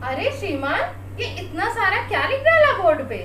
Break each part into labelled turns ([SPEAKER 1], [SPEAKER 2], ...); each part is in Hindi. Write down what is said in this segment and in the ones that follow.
[SPEAKER 1] अरे श्रीमान, ये इतना सारा क्या लिख डाला बोर्ड पे?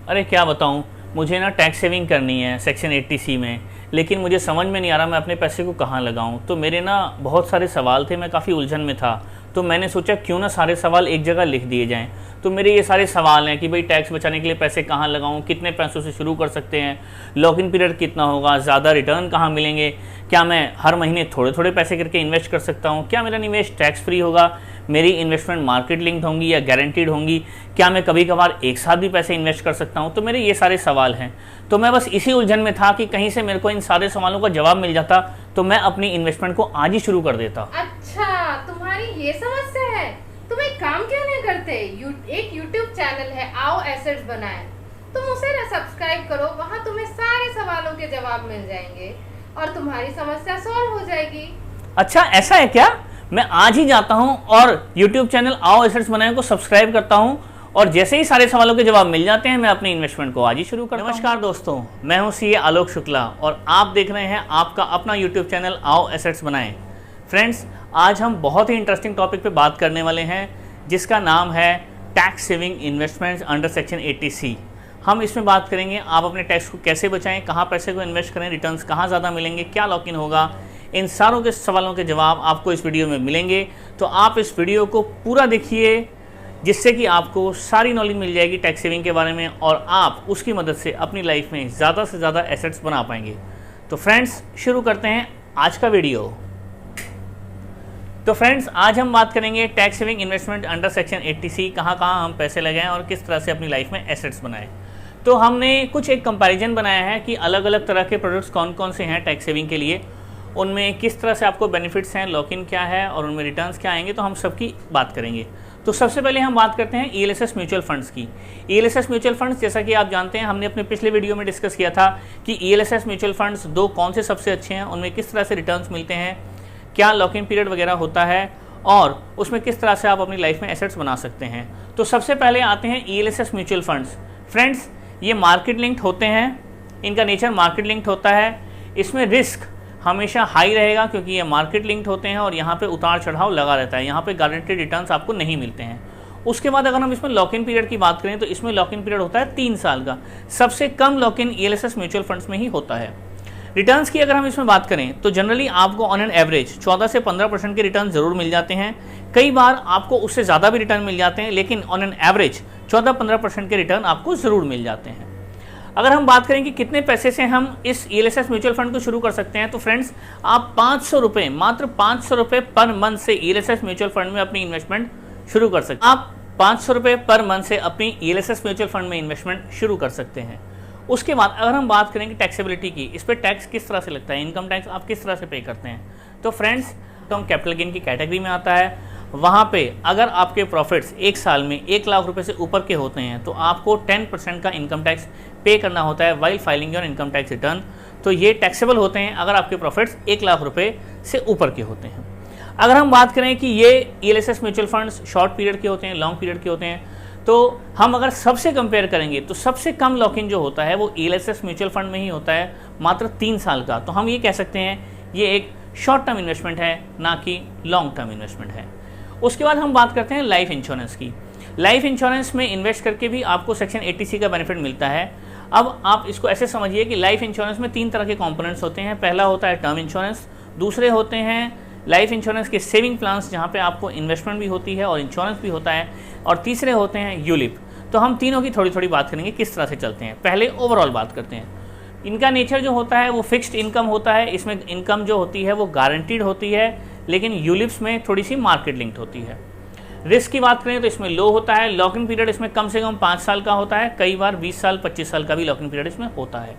[SPEAKER 2] अरे क्या बताऊँ, मुझे ना टैक्स सेविंग करनी है सेक्शन 80C में, लेकिन मुझे समझ में नहीं आ रहा मैं अपने पैसे को कहाँ लगाऊँ। तो मेरे ना बहुत सारे सवाल थे, मैं काफ़ी उलझन में था, तो मैंने सोचा क्यों ना सारे सवाल एक जगह लिख दिए जाएं। तो मेरे ये सारे सवाल हैं कि भाई टैक्स बचाने के लिए पैसे कहाँ लगाऊं, कितने पैसों से शुरू कर सकते हैं, लॉक इन पीरियड कितना होगा, ज़्यादा रिटर्न कहाँ मिलेंगे, क्या मैं हर महीने थोड़े थोड़े पैसे करके इन्वेस्ट कर सकता हूँ, क्या मेरा निवेश टैक्स फ्री होगा, मेरी इन्वेस्टमेंट मार्केट लिंक्ड होंगी या गारंटीड होंगी, क्या मैं कभी कभार एक साथ भी पैसे इन्वेस्ट कर सकता हूँ। तो मेरे ये सारे सवाल हैं। तो मैं बस इसी उलझन में था कि कहीं से मेरे को इन सारे सवालों का जवाब मिल जाता तो मैं अपनी इन्वेस्टमेंट को आज ही शुरू कर देता।
[SPEAKER 1] अच्छा, तुम्हारी ये समस्या है। तुम एक काम क्यों नहीं करते? एक YouTube चैनल है आओ एसेट्स बनाएं, तुम उसे ना सब्सक्राइब करो, वहाँ तुम्हें सारे सवालों के जवाब मिल जाएंगे और तुम्हारी समस्या सॉल्व हो जाएगी।
[SPEAKER 2] अच्छा, ऐसा है क्या? मैं आज ही जाता हूँ और YouTube चैनल आओ एसेट्स बनाएं को सब्सक्राइब करता हूँ और जैसे ही सारे सवालों के जवाब मिल जाते हैं मैं अपनी इन्वेस्टमेंट को आज ही शुरू करता हूँ। नमस्कार दोस्तों, मैं हूँ CA आलोक शुक्ला और आप देख रहे हैं आपका अपना YouTube चैनल आओ एसेट्स बनाएं। फ्रेंड्स, आज हम बहुत ही इंटरेस्टिंग टॉपिक पे बात करने वाले हैं जिसका नाम है tax saving investments under section 80C। हम इसमें बात करेंगे आप अपने टैक्स को कैसे बचाएं, कहाँ पैसे को इन्वेस्ट करें, रिटर्न्स कहाँ ज़्यादा मिलेंगे, क्या लॉक इन होगा। इन सारों के सवालों के जवाब आपको इस वीडियो में मिलेंगे, तो आप इस वीडियो को पूरा देखिए जिससे कि आपको सारी नॉलेज मिल जाएगी टैक्स सेविंग के बारे में और आप उसकी मदद से अपनी लाइफ में ज़्यादा से ज़्यादा एसेट्स बना पाएंगे। तो फ्रेंड्स, शुरू करते हैं आज का वीडियो। तो फ्रेंड्स, आज हम बात करेंगे tax saving investment under section 80C, कहाँ हम पैसे लगाएं और किस तरह से अपनी लाइफ में एसेट्स बनाएं। तो हमने कुछ एक कंपैरिजन बनाया है कि अलग अलग तरह के प्रोडक्ट्स कौन कौन से हैं टैक्स सेविंग के लिए, उनमें किस तरह से आपको बेनिफिट्स हैं, लॉक इन क्या है और उनमें रिटर्न्स क्या आएंगे, तो हम सबकी बात करेंगे। तो सबसे पहले हम बात करते हैं ELSS म्यूचुअल फंड्स की। ELSS म्यूचुअल फंड्स, जैसा कि आप जानते हैं, हमने अपने पिछले वीडियो में डिस्कस किया था कि ELSS म्यूचुअल फंड्स दो कौन से सबसे अच्छे हैं, उनमें किस तरह से रिटर्न्स मिलते हैं, क्या लॉक इन पीरियड वगैरह होता है और उसमें किस तरह से आप अपनी लाइफ में एसेट्स बना सकते हैं। तो सबसे पहले आते हैं ELSS म्यूचुअल फंड्स। फ्रेंड्स, ये मार्केट लिंक्ड होते हैं, इनका नेचर मार्केट लिंक्ड होता है, इसमें रिस्क हमेशा हाई रहेगा क्योंकि ये मार्केट लिंक्ड होते हैं और यहाँ पे उतार चढ़ाव लगा रहता है, यहाँ पे गारंटेड रिटर्न्स आपको नहीं मिलते हैं। उसके बाद अगर हम इसमें लॉक इन पीरियड की बात करें तो इसमें लॉक इन पीरियड होता है 3 साल का। सबसे कम lock in ELSS mutual funds में ही होता है। रिटर्न्स की अगर हम इसमें बात करें तो जनरली आपको ऑन एन एवरेज 14 से 15% के रिटर्न जरूर मिल जाते हैं। कई बार आपको उससे ज़्यादा भी रिटर्न मिल जाते हैं, लेकिन ऑन एन एवरेज 14-15% के रिटर्न आपको ज़रूर मिल जाते हैं। अगर हम बात करें कि कितने पैसे से हम इस ELSS म्यूचुअल फंड को शुरू कर सकते हैं, तो फ्रेंड्स, आप 500 रुपये, मात्र 500 रुपये पर मंथ से ELSS म्यूचुअल फंड में अपनी इन्वेस्टमेंट शुरू कर सकते हैं। आप 500 रुपये पर मंथ से अपनी ELSS म्यूचुअल फंड में इन्वेस्टमेंट शुरू कर सकते हैं। उसके बाद अगर हम बात करेंगे टैक्सेबिलिटी की, इस पर टैक्स किस तरह से लगता है, इनकम टैक्स आप किस तरह से पे करते हैं, तो फ्रेंड्स, तो हम कैपिटल गेन की कैटेगरी में आता है। वहाँ पे अगर आपके प्रॉफिट्स एक साल में 1 लाख रुपए से ऊपर के होते हैं तो आपको 10% का इनकम टैक्स पे करना होता है while filing your income tax return. तो ये टैक्सेबल होते हैं अगर आपके प्रॉफिट्स 1 लाख रुपए से ऊपर के होते हैं। अगर हम बात करें कि ये ELSS mutual funds short period के होते हैं, लॉन्ग पीरियड के होते हैं, तो हम अगर सबसे कंपेयर करेंगे तो सबसे कम लॉक इन जो होता है वो ELSS म्यूचुअल फंड में ही होता है, मात्र 3 साल का। तो हम ये कह सकते हैं ये एक शॉर्ट टर्म इन्वेस्टमेंट है, ना कि लॉन्ग टर्म इन्वेस्टमेंट है। उसके बाद हम बात करते हैं लाइफ इंश्योरेंस की। लाइफ इंश्योरेंस में इन्वेस्ट करके भी आपको सेक्शन 80C का बेनिफिट मिलता है। अब आप इसको ऐसे समझिए कि लाइफ इंश्योरेंस में 3 तरह के कंपोनेंट्स होते हैं। पहला होता है टर्म इंश्योरेंस, दूसरे होते हैं लाइफ इंश्योरेंस के सेविंग प्लान्स जहाँ पे आपको इन्वेस्टमेंट भी होती है और इंश्योरेंस भी होता है, और तीसरे होते हैं यूलिप। तो हम तीनों की थोड़ी थोड़ी बात करेंगे किस तरह से चलते हैं। पहले ओवरऑल बात करते हैं। इनका नेचर जो होता है वो फिक्स्ड इनकम होता है, इसमें इनकम जो होती है वो गारंटीड होती है, लेकिन यूलिप्स में थोड़ी सी मार्केट लिंक्ड होती है। रिस्क की बात करें तो इसमें लो होता है, लॉक इन पीरियड इसमें कम से कम 5 साल का होता है, कई बार 20 साल 25 साल का भी लॉक इन पीरियड इसमें होता है।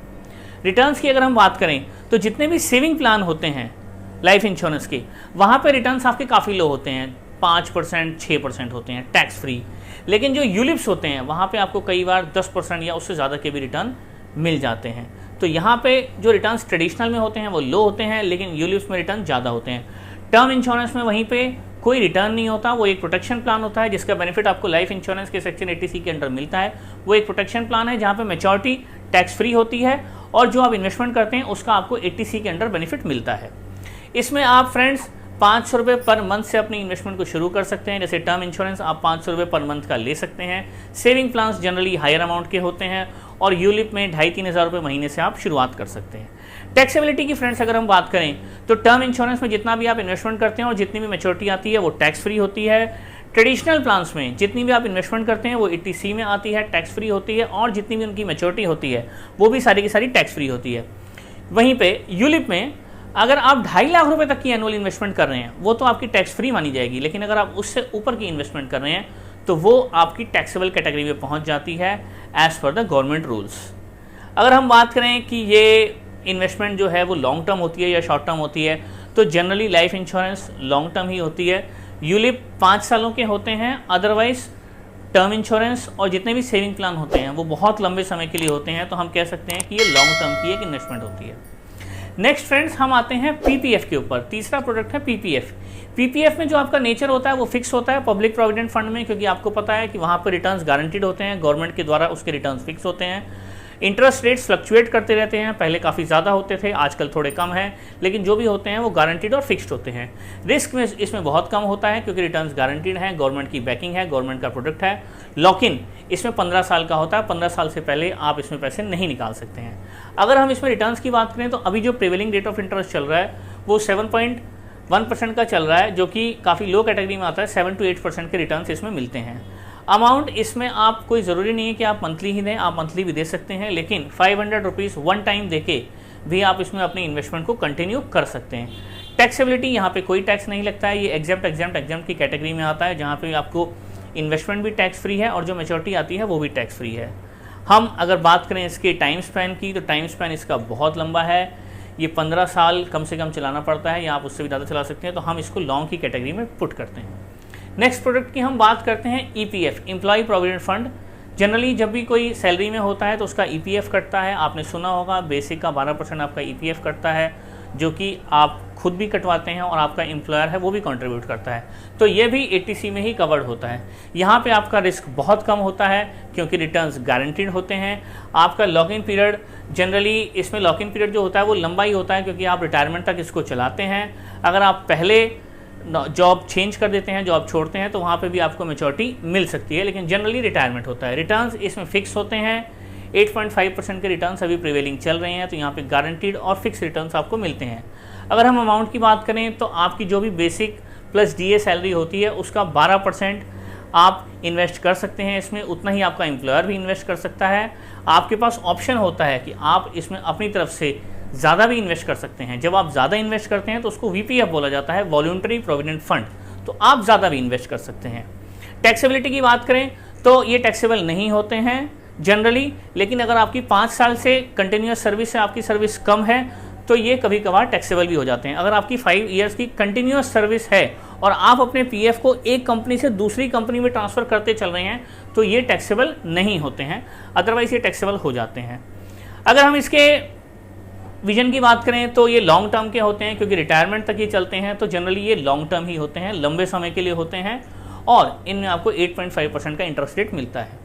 [SPEAKER 2] रिटर्न्स की अगर हम बात करें तो जितने भी सेविंग प्लान होते हैं लाइफ इंश्योरेंस के, वहाँ पे रिटर्न्स आपके काफ़ी लो होते हैं, 5%, 6% होते हैं टैक्स फ्री। लेकिन जो यूलिप्स होते हैं वहाँ पे आपको कई बार 10% या उससे ज़्यादा के भी रिटर्न मिल जाते हैं। तो यहाँ पे जो रिटर्न्स ट्रेडिशनल में होते हैं वो लो होते हैं, लेकिन यूलिप्स में रिटर्न ज़्यादा होते हैं। टर्म इंश्योरेंस में वहीं पे कोई रिटर्न नहीं होता, वो एक प्रोटेक्शन प्लान होता है जिसका बेनिफिट आपको लाइफ इंश्योरेंस के सेक्शन 80C के अंडर मिलता है। वो एक प्रोटेक्शन प्लान है जहाँ पे मैच्योरिटी टैक्स फ्री होती है और जो आप इन्वेस्टमेंट करते हैं उसका आपको 80C के अंडर बेनिफिट मिलता है। इसमें आप फ्रेंड्स 500 रुपये पर मंथ से अपनी इन्वेस्टमेंट को शुरू कर सकते हैं। जैसे टर्म इंश्योरेंस आप 500 रुपये पर मंथ का ले सकते हैं। Saving plans generally higher amount के होते हैं और यूलिप में 2,500-3,000 हज़ार रुपये महीने से आप शुरुआत कर सकते हैं। टैक्सेबिलिटी की फ्रेंड्स अगर हम बात करें तो टर्म इंश्योरेंस में जितना भी आप इन्वेस्टमेंट करते हैं और जितनी भी मैच्योरिटी आती है वो टैक्स फ्री होती है। ट्रेडिशनल प्लान्स में जितनी भी आप इन्वेस्टमेंट करते हैं वो 80C में आती है, टैक्स फ्री होती है, और जितनी भी उनकी मैच्योरिटी होती है वो भी सारी की सारी टैक्स फ्री होती है। वहीं पे यूलिप में अगर आप 2.5 लाख रुपए तक की एनुअल इन्वेस्टमेंट कर रहे हैं वो तो आपकी टैक्स फ्री मानी जाएगी, लेकिन अगर आप उससे ऊपर की इन्वेस्टमेंट कर रहे हैं तो वो आपकी टैक्सेबल कैटेगरी में पहुंच जाती है as per the government rules. अगर हम बात करें कि ये इन्वेस्टमेंट जो है वो लॉन्ग टर्म होती है या शॉर्ट टर्म होती है, तो generally life insurance long term ही होती है। यूलिप 5 सालों के होते हैं, अदरवाइज टर्म इंश्योरेंस और जितने भी सेविंग प्लान होते हैं वो बहुत लंबे समय के लिए होते हैं, तो हम कह सकते हैं कि ये लॉन्ग टर्म की एक इन्वेस्टमेंट होती है। नेक्स्ट फ्रेंड्स हम आते हैं पीपीएफ के ऊपर। तीसरा प्रोडक्ट है पीपीएफ। पीपीएफ में जो आपका नेचर होता है वो फिक्स होता है पब्लिक प्रोविडेंट फंड में, क्योंकि आपको पता है कि वहाँ पर रिटर्न्स गारंटीड होते हैं, गवर्नमेंट के द्वारा उसके रिटर्न्स फिक्स होते हैं। इंटरेस्ट रेट्स फ्लक्चुएट करते रहते हैं, पहले काफ़ी ज़्यादा होते थे, आजकल थोड़े कम हैं, लेकिन जो भी होते हैं वो गारंटीड और फिक्स्ड होते हैं। रिस्क में इसमें बहुत कम होता है क्योंकि रिटर्न्स गारंटीड हैं, गवर्नमेंट की बैकिंग है, गवर्नमेंट का प्रोडक्ट है। लॉक इन इसमें 15 साल का होता है, 15 साल से पहले आप इसमें पैसे नहीं निकाल सकते हैं। अगर हम इसमें रिटर्न्स की बात करें तो अभी जो प्रिवेलिंग रेट ऑफ इंटरेस्ट चल रहा है वो 7.1% का चल रहा है, जो कि काफ़ी लो कैटेगरी में आता है। 7 to 8% के रिटर्न्स इसमें मिलते हैं। अमाउंट इसमें आप कोई ज़रूरी नहीं है कि आप मंथली ही दें, आप मंथली भी दे सकते हैं, लेकिन 500 रुपीज़ वन टाइम देके भी आप इसमें अपनी इन्वेस्टमेंट को कंटिन्यू कर सकते हैं। टैक्सेबिलिटी यहाँ पे कोई टैक्स नहीं लगता है, ये एग्जाम्प्ट की कैटेगरी में आता है, जहाँ पे आपको इन्वेस्टमेंट भी टैक्स फ्री है और जो मैच्योरिटी आती है वो भी टैक्स फ्री है। हम अगर बात करें इसके टाइम स्पैन की तो टाइम स्पैन इसका बहुत लंबा है, ये 15 साल कम से कम चलाना पड़ता है, या आप उससे भी ज़्यादा चला सकते हैं, तो हम इसको लॉन्ग की कैटेगरी में पुट करते हैं। नेक्स्ट प्रोडक्ट की हम बात करते हैं EPF, employ provident fund. Generally जब भी कोई सैलरी में होता है तो उसका ईपीएफ कटता है, आपने सुना होगा बेसिक का 12% आपका ईपीएफ कटता है, जो कि आप खुद भी कटवाते हैं और आपका एम्प्लॉयर है वो भी कंट्रीब्यूट करता है, तो ये भी 80C में ही कवर्ड होता है। यहाँ पे आपका रिस्क बहुत कम होता है क्योंकि रिटर्न्स गारंटीड होते हैं। आपका लॉक इन पीरियड जनरली इसमें लॉक इन पीरियड जो होता है वो लंबा ही होता है, क्योंकि आप रिटायरमेंट तक इसको चलाते हैं। अगर आप पहले जॉब चेंज कर देते हैं, जॉब छोड़ते हैं, तो वहाँ पे भी आपको मैच्योरिटी मिल सकती है, लेकिन जनरली रिटायरमेंट होता है। रिटर्न्स इसमें फिक्स होते हैं, 8.5% के रिटर्न्स अभी प्रिवेलिंग चल रहे हैं, तो यहाँ पे गारंटीड और फिक्स रिटर्न्स आपको मिलते हैं। अगर हम अमाउंट की बात करें तो आपकी जो भी बेसिक प्लस डीए सैलरी होती है उसका 12% आप इन्वेस्ट कर सकते हैं इसमें, उतना ही आपका एम्प्लॉयर भी इन्वेस्ट कर सकता है। आपके पास ऑप्शन होता है कि आप इसमें अपनी तरफ से ज़्यादा भी इन्वेस्ट कर सकते हैं। जब आप ज़्यादा इन्वेस्ट करते हैं तो उसको वीपीएफ बोला जाता है, वॉलंटरी प्रोविडेंट फंड, तो आप ज़्यादा भी इन्वेस्ट कर सकते हैं। टैक्सेबिलिटी की बात करें तो ये टैक्सेबल नहीं होते हैं जनरली, लेकिन अगर आपकी 5 साल से कंटिन्यूस सर्विस है, आपकी सर्विस कम है, तो ये कभी कभार टैक्सेबल भी हो जाते हैं। अगर आपकी 5 ईयर्स की कंटिन्यूस सर्विस है और आप अपने पीएफ को एक कंपनी से दूसरी कंपनी में ट्रांसफ़र करते चल रहे हैं तो ये टैक्सेबल नहीं होते हैं, अदरवाइज़ ये टैक्सेबल हो जाते हैं। अगर हम इसके विजन की बात करें तो ये लॉन्ग टर्म के होते हैं, क्योंकि रिटायरमेंट तक ये चलते हैं, तो जनरली ये लॉन्ग टर्म ही होते हैं, लंबे समय के लिए होते हैं, और इनमें आपको 8.5% का इंटरेस्ट रेट मिलता है।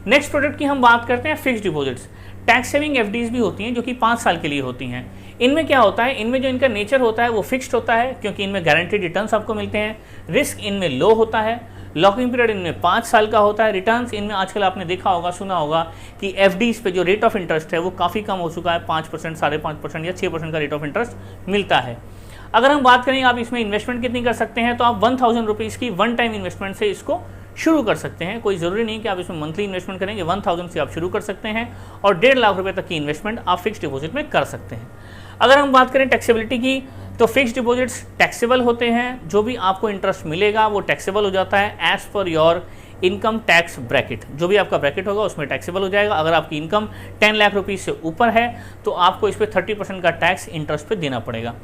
[SPEAKER 2] नेक्स्ट प्रोडक्ट की हम बात करते हैं fixed deposits. Tax saving FDs भी होती हैं जो कि 5 साल के लिए होती हैं। इनमें क्या होता है, इनमें जो इनका नेचर होता है वो फिक्स्ड होता है, क्योंकि इनमें गारंटीड रिटर्न्स आपको मिलते हैं। रिस्क इनमें लो होता है, लॉकिंग पीरियड इनमें 5 साल का होता है। रिटर्न्स इनमें आजकल आपने देखा होगा, सुना होगा कि एफडीज पे जो रेट ऑफ इंटरेस्ट है वो काफ़ी कम हो चुका है, 5%, 5.5% या 6% का रेट ऑफ इंटरेस्ट मिलता है। अगर हम बात करें आप इसमें इन्वेस्टमेंट कितनी कर सकते हैं, तो आप 1000 रुपीज़ की वन टाइम इन्वेस्टमेंट से इसको शुरू कर सकते हैं। कोई ज़रूरी नहीं कि आप इसमें मंथली इन्वेस्टमेंट करेंगे, 1000 से आप शुरू कर सकते हैं और 1.5 लाख रुपए तक की इन्वेस्टमेंट आप फिक्स्ड डिपॉजिट में कर सकते हैं। अगर हम बात करें टैक्सेबिलिटी की, तो फिक्स्ड डिपॉजिट्स टैक्सेबल होते हैं, जो भी आपको इंटरेस्ट मिलेगा वो टैक्सेबल हो जाता है as per your income tax bracket. जो भी आपका ब्रैकेट होगा उसमें टैक्सेबल हो जाएगा। अगर आपकी इनकम 10 लाख रुपीज़ से ऊपर है तो आपको इस पर 30% का टैक्स इंटरेस्ट पे देना पड़ेगा।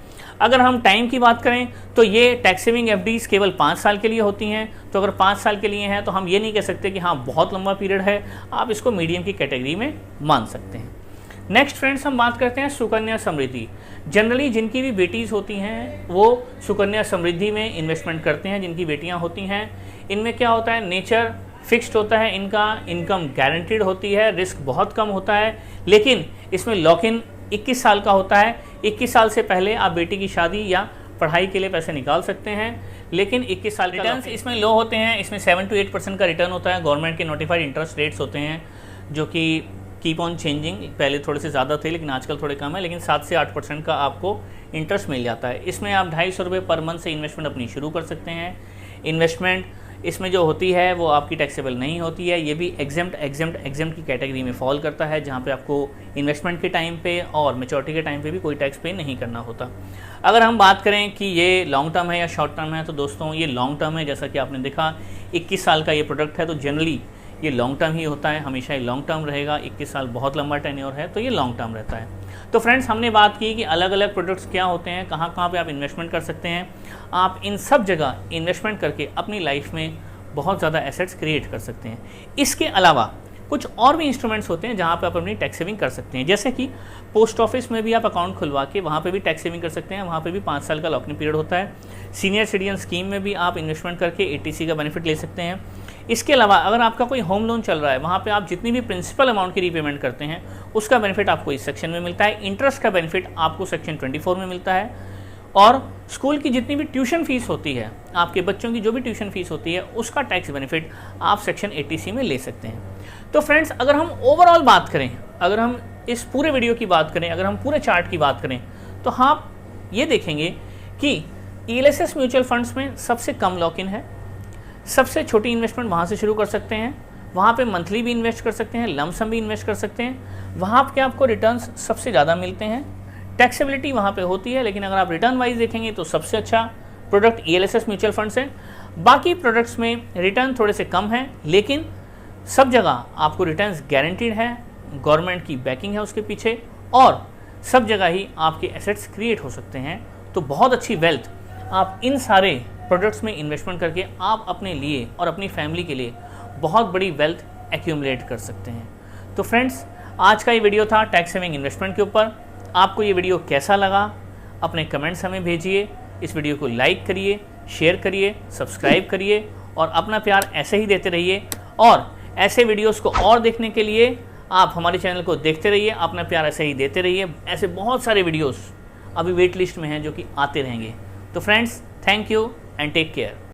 [SPEAKER 2] अगर हम टाइम की बात करें तो ये टैक्स सेविंग एफडीज केवल 5 साल के लिए होती हैं, तो अगर 5 साल के लिए हैं तो हम ये नहीं कह सकते कि हाँ बहुत लंबा पीरियड है, आप इसको मीडियम की कैटेगरी में मान सकते हैं। नेक्स्ट फ्रेंड्स हम बात करते हैं सुकन्या समृद्धि। जनरली जिनकी भी बेटीज़ होती हैं वो सुकन्या समृद्धि में इन्वेस्टमेंट करते हैं, जिनकी बेटियां होती हैं। इनमें क्या होता है, नेचर फिक्स्ड होता है इनका, इनकम गारंटीड होती है, रिस्क बहुत कम होता है, लेकिन इसमें लॉक इन 21 साल का होता है। 21 साल से पहले आप बेटी की शादी या पढ़ाई के लिए पैसे निकाल सकते हैं, लेकिन 21 साल रिटर्न्स इसमें लो होते हैं। इसमें 7 to 8% का रिटर्न होता है। गवर्नमेंट के नोटिफाइड इंटरेस्ट रेट्स होते हैं जो कि कीप ऑन चेंजिंग, पहले थोड़े से ज़्यादा थे लेकिन आजकल थोड़े कम है, लेकिन 7 से 8% का आपको इंटरेस्ट मिल जाता है। इसमें आप 250 रुपये पर मंथ से इन्वेस्टमेंट अपनी शुरू कर सकते हैं। इन्वेस्टमेंट इसमें जो होती है वो आपकी टैक्सेबल नहीं होती है। ये भी एग्जेम्प्ट की कैटेगरी में फॉल करता है, जहाँ पे आपको इन्वेस्टमेंट के टाइम पे और मैच्योरिटी के टाइम पे भी कोई टैक्स पे नहीं करना होता। अगर हम बात करें कि ये लॉन्ग टर्म है या शॉर्ट टर्म है, तो दोस्तों ये लॉन्ग टर्म है। जैसा कि आपने देखा 21 साल का ये प्रोडक्ट है, तो जनरली ये लॉन्ग टर्म ही होता है, हमेशा ये लॉन्ग टर्म रहेगा। 21 साल बहुत लंबा टेन्योर है, तो ये लॉन्ग टर्म रहता है। तो फ्रेंड्स, हमने बात की कि अलग अलग प्रोडक्ट्स क्या होते हैं, कहाँ कहाँ पे आप इन्वेस्टमेंट कर सकते हैं। आप इन सब जगह इन्वेस्टमेंट करके अपनी लाइफ में बहुत ज़्यादा एसेट्स क्रिएट कर सकते हैं। इसके अलावा कुछ और भी इंस्ट्रूमेंट्स होते हैं जहाँ पे आप अपनी टैक्स सेविंग कर सकते हैं, जैसे कि पोस्ट ऑफिस में भी आप अकाउंट खुलवा के वहाँ पे भी टैक्स सेविंग कर सकते हैं। वहाँ पे भी 5 साल का लॉकिंग पीरियड होता है। सीनियर सिटीजन स्कीम में भी आप इन्वेस्टमेंट करके ATC का बेनिफिट ले सकते हैं। इसके अलावा अगर आपका कोई होम लोन चल रहा है, वहाँ पे आप जितनी भी प्रिंसिपल अमाउंट की रीपेमेंट करते हैं उसका बेनिफिट आपको इस सेक्शन में मिलता है। इंटरेस्ट का बेनिफिट आपको सेक्शन 24 में मिलता है। और स्कूल की जितनी भी ट्यूशन फीस होती है, आपके बच्चों की जो भी ट्यूशन फीस होती है, उसका टैक्स बेनिफिट आप सेक्शन 80C में ले सकते हैं। तो फ्रेंड्स, अगर हम ओवरऑल बात करें, अगर हम इस पूरे वीडियो की बात करें, अगर हम पूरे चार्ट की बात करें, तो आप ये देखेंगे कि ELSS म्यूचुअल फंड्स में सबसे कम लॉक इन है। सबसे छोटी इन्वेस्टमेंट वहाँ से शुरू कर सकते हैं। वहाँ पे मंथली भी इन्वेस्ट कर सकते हैं, लमसम भी इन्वेस्ट कर सकते हैं। वहाँ पे आपको रिटर्न्स सबसे ज़्यादा मिलते हैं। टैक्सेबिलिटी वहाँ पे होती है, लेकिन अगर आप रिटर्न वाइज देखेंगे तो सबसे अच्छा प्रोडक्ट ELSS म्यूचुअल फंड्स है। बाकी प्रोडक्ट्स में रिटर्न थोड़े से कम हैं, लेकिन सब जगह आपको रिटर्न्स गारंटीड है, गवर्नमेंट की बैकिंग है उसके पीछे, और सब जगह ही आपके एसेट्स क्रिएट हो सकते हैं। तो बहुत अच्छी वेल्थ आप इन सारे प्रोडक्ट्स में इन्वेस्टमेंट करके आप अपने लिए और अपनी फैमिली के लिए बहुत बड़ी वेल्थ एक्यूमुलेट कर सकते हैं। तो फ्रेंड्स, आज का ये वीडियो था टैक्स सेविंग इन्वेस्टमेंट के ऊपर। आपको ये वीडियो कैसा लगा अपने कमेंट्स हमें भेजिए। इस वीडियो को लाइक करिए, शेयर करिए, सब्सक्राइब करिए और अपना प्यार ऐसे ही देते रहिए। और ऐसे वीडियोस को और देखने के लिए आप हमारे चैनल को देखते रहिए, अपना प्यार ऐसे ही देते रहिए। ऐसे बहुत सारे वीडियोस अभी वेट लिस्ट में हैं जो कि आते रहेंगे। तो friends, thank you and take care.